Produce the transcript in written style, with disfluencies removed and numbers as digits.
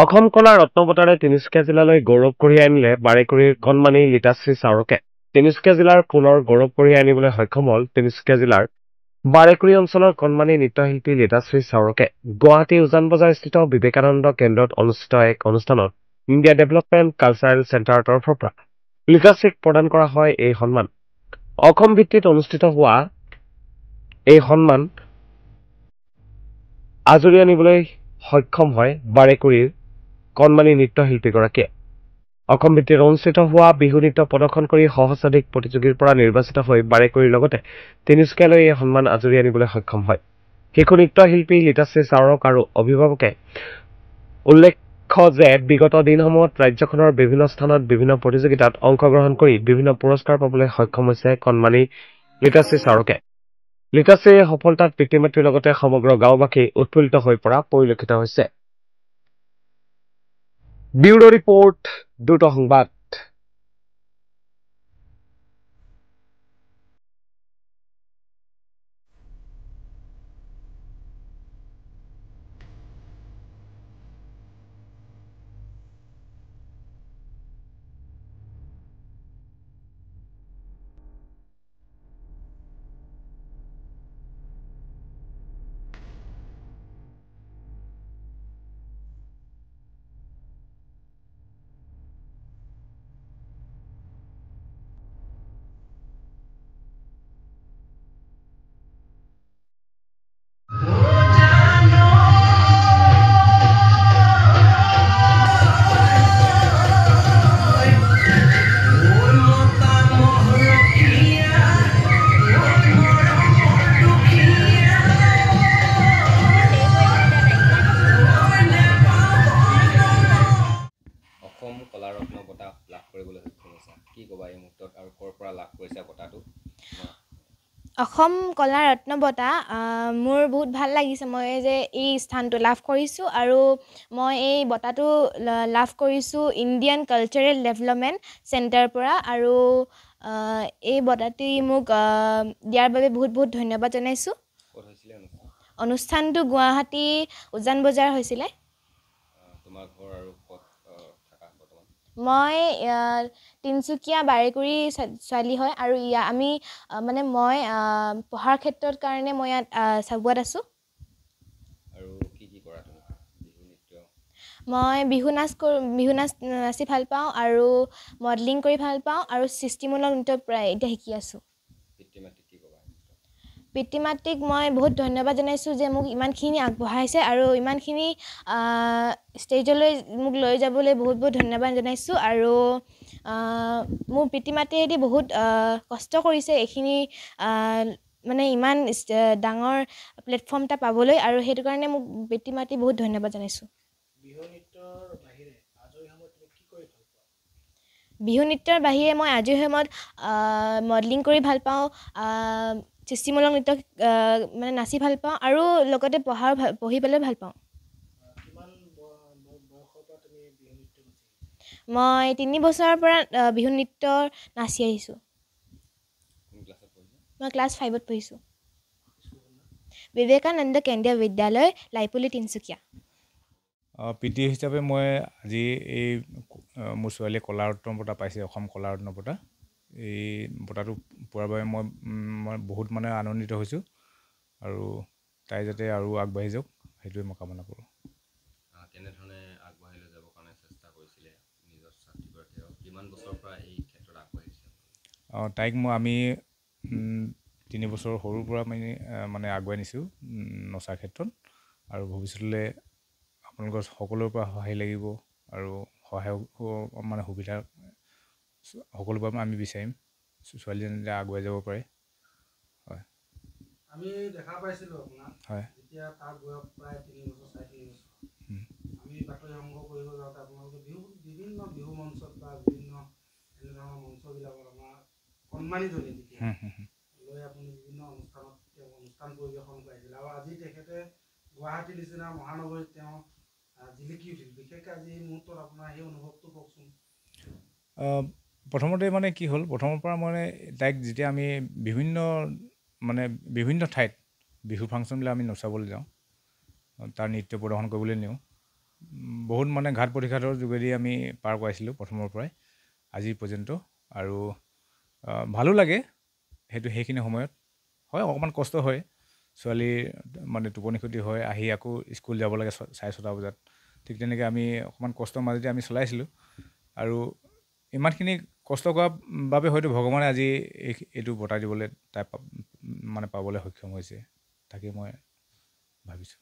অসম কলা ৰত্ন বঁটাৰে তিনিচুকীয়া জিলালৈ গৌৰৱ কঢ়িয়াই আনিলে বাৰেকুৰিৰ কণমানি ৰীতাশ্ৰী চাউৰকে। তিনিচুকীয়া জিলাৰ পুনৰ গৌৰৱ কঢ়িয়াই আনিবলৈ সক্ষম হ'ল তিনিচুকীয়া জিলাৰ বাৰেকুৰি অঞ্চলৰ কণমানি নৃত্যশিল্পী ৰীতাশ্ৰী চাউৰকে। গুৱাহাটী উজান বজাৰস্থিত বিবেকানন্দ কেন্দ্ৰত অনুষ্ঠিত এক অনুষ্ঠানত ইণ্ডিয়া ডেভেলপমেণ্ট কালচাৰেল চেণ্টাৰৰ তৰফৰ পৰা ৰীতাশ্ৰীক প্ৰদান কৰা হয় এই সন্মান। অসম ভিত্তিত অনুষ্ঠিত হোৱা এই সন্মান আজৰি আনিবলৈ সক্ষম হয় বাৰেকুৰিৰ কণমানি নৃত্যশিল্পীগৰাকীয়ে। অসম ভিত্তিত অনুষ্ঠিত হোৱা বিহু নৃত্য প্ৰদৰ্শন কৰি সহস্ৰাধিক প্ৰতিযোগীৰ পৰা নিৰ্বাচিত হৈ বাৰেকুৰিৰ লগতে তিনিচুকীয়ালৈ এই সন্মান আজৰি আনিবলৈ সক্ষম হয়। শিশু নৃত্যশিল্পী ৰীতাশ্ৰী চাউৰক আৰু অভিভাৱকে উল্লেখ্য যে বিগত দিনসমূহত ৰাজ্যখনৰ বিভিন্ন স্থানত বিভিন্ন প্ৰতিযোগিতাত অংশগ্ৰহণ কৰি বিভিন্ন পুৰস্কাৰ পাবলৈ সক্ষম হৈছে কণমানি ৰীতাশ্ৰী চাউৰকে। ৰীতাশ্ৰীৰ এই সফলতাত পিতৃ মাতৃৰ লগতে সমগ্ৰ গাঁওবাসী উৎফুল্লিত হৈ পৰা পৰিলক্ষিত হৈছে। ব্যুৰো ৰিপৰ্ট, দ্ৰুত সংবাদ। অসম কলাৰত্ন বঁটা লাভ কৰিবলৈ সক্ষম হৈছে। কি ক'বা এই মুহূৰ্তত আৰু ক'ৰ পৰা লাভ কৰিছে বঁটাটো? অসম কলা ৰত্ন বঁটা মোৰ বহুত ভাল লাগিছে মই যে এই স্থানটো লাভ কৰিছোঁ আৰু মই এই বঁটাটো লাভ কৰিছোঁ ইণ্ডিয়ান কালচাৰেল ডেভেলপমেণ্ট চেণ্টাৰৰ পৰা আৰু এই বঁটাটি মোক দিয়াৰ বাবে বহুত বহুত ধন্যবাদ জনাইছোঁ। ক'ত হৈছিলে অনুষ্ঠান? অনুষ্ঠানটো গুৱাহাটী উজান বজাৰ হৈছিলে। তোমাৰ ঘৰ আৰু ক'ত থাকা বৰ্তমান? মই তিনিচুকীয়া বাৰেকুৰি ছোৱালী হয় আৰু আমি মই পঢ়াৰ ক্ষেত্ৰত কাৰণে মই ইয়াত চাবুৱাত আছোঁ। আৰু কি কি কৰা তুমি? বিহু নৃত্য? মই বিহু নাচি ভাল পাওঁ আৰু মডেলিং কৰি ভাল পাওঁ আৰু সৃষ্টিমূলক নৃত্য প্ৰায় এতিয়া শিকি আছোঁ। পিতৃ মাতৃক কি ক'বা? পিতৃ মাতৃক মই বহুত ধন্যবাদ জনাইছোঁ যে মোক ইমানখিনি আগবঢ়াইছে আৰু ইমানখিনি ষ্টেজলৈ মোক লৈ যাবলৈ বহুত বহুত ধন্যবাদ জনাইছোঁ আৰু মোৰ পিতৃ মাতৃয়েদি বহুত কষ্ট কৰিছে এইখিনি ইমান ডাঙৰ প্লেটফৰ্ম এটা পাবলৈ আৰু সেইটো কাৰণে মোক পিতৃ মাতৃ বহুত ধন্যবাদ জনাইছোঁ। বিহু নৃত্যৰ বাহিৰে মই আজৰি সময়ত মডেলিং কৰি ভাল পাওঁ, সৃষ্টিমূলক নৃত্য নাচি ভাল পাওঁ আৰু লগতে পঢ়িবলৈ ভাল পাওঁ। মই 3 বছৰৰ পৰা বিহু নৃত্য নাচি আহিছোঁ। মই ক্লাছ 5ত পঢ়িছোঁ। বিবেকানন্দ কেন্দ্ৰীয় বিদ্যালয়, লাইপুলি, তিনিচুকীয়া। পিতৃ হিচাপে মই আজি এই মোৰ ছোৱালীয়ে কলাৰত্ন বঁটা পাইছে, অসম কলাৰত্ন বঁটা। এই বঁটাটো পোৱাৰ বাবে মই বহুত আনন্দিত হৈছোঁ আৰু তাই যাতে আৰু আগবাঢ়ি যাওক সেইটোৱে মই কামনা কৰোঁ। কেনেধৰণে আগবাঢ়ি লৈ যাবৰ কাৰণে চেষ্টা কৰিছিলে নিজৰ ছাত্ৰীগৰাকীয়ে? কিমান বছৰৰ পৰা এই ক্ষেত্ৰত আগবাঢ়িছে? তাইক আমি 3 বছৰ সৰুৰ পৰা আগুৱাই নিছোঁ নচাৰ ক্ষেত্ৰত আৰু ভৱিষ্যতলৈ আপোনালোকৰ সকলোৰে পৰা সহায় লাগিব আৰু সহায় সুবিধা সকলোৰে পৰা আমি বিচাৰিম ছোৱালীজনী আগুৱাই যাব পাৰে। হয়, আমি দেখা পাইছিলোঁ আপোনাক। হয়, যেতিয়া তাৰ বয়স প্ৰায় 3 বছৰ 4 বছৰ আমি বাতৰি সংগ্ৰহ কৰিব যাওঁতে আপোনালোকে বিভিন্ন বিহু মঞ্চত বা বিভিন্ন এনেধৰণৰ মঞ্চবিলাকত আমাৰ কণমানিজনী লৈ আপুনি বিভিন্ন অনুষ্ঠান পৰিৱেশন কৰিছিল আৰু আজি তেখেতে গুৱাহাটীৰ নিচিনা মহানগৰীত তেওঁ জিলিকি উঠিল। বিশেষকৈ আজি এই মুহূৰ্তত আপোনাৰ সেই অনুভৱটো কওকচোন। প্ৰথমতে কি হ'ল, প্ৰথমৰ পৰা তাইক যেতিয়া আমি বিভিন্ন ঠাইত বিহু ফাংচনবিলাক আমি নচাবলৈ যাওঁ, তাৰ নৃত্য প্ৰদৰ্শন কৰিবলৈ নিওঁ, বহুত মানে ঘাট প্ৰতিঘাতৰ যোগেদি আমি পাৰ কৰাইছিলোঁ প্ৰথমৰ পৰাই আজি পৰ্যন্ত আৰু ভালো লাগে সেইখিনি সময়ত হয় অকণমান কষ্ট হয় ছোৱালীৰ মানে টোপনি ক্ষতি হয় আহি আকৌ স্কুল যাব লাগে 6:30 বজাত ঠিক তেনেকৈ আমি অকণমান কষ্টৰ মাজতে আমি চলাইছিলোঁ আৰু ইমানখিনি কষ্ট কৰাৰ বাবে হয়তো ভগৱানে আজি এইটো বঁটা দিবলৈ তাই মানে পাবলৈ সক্ষম হৈছে তাকে মই ভাবিছোঁ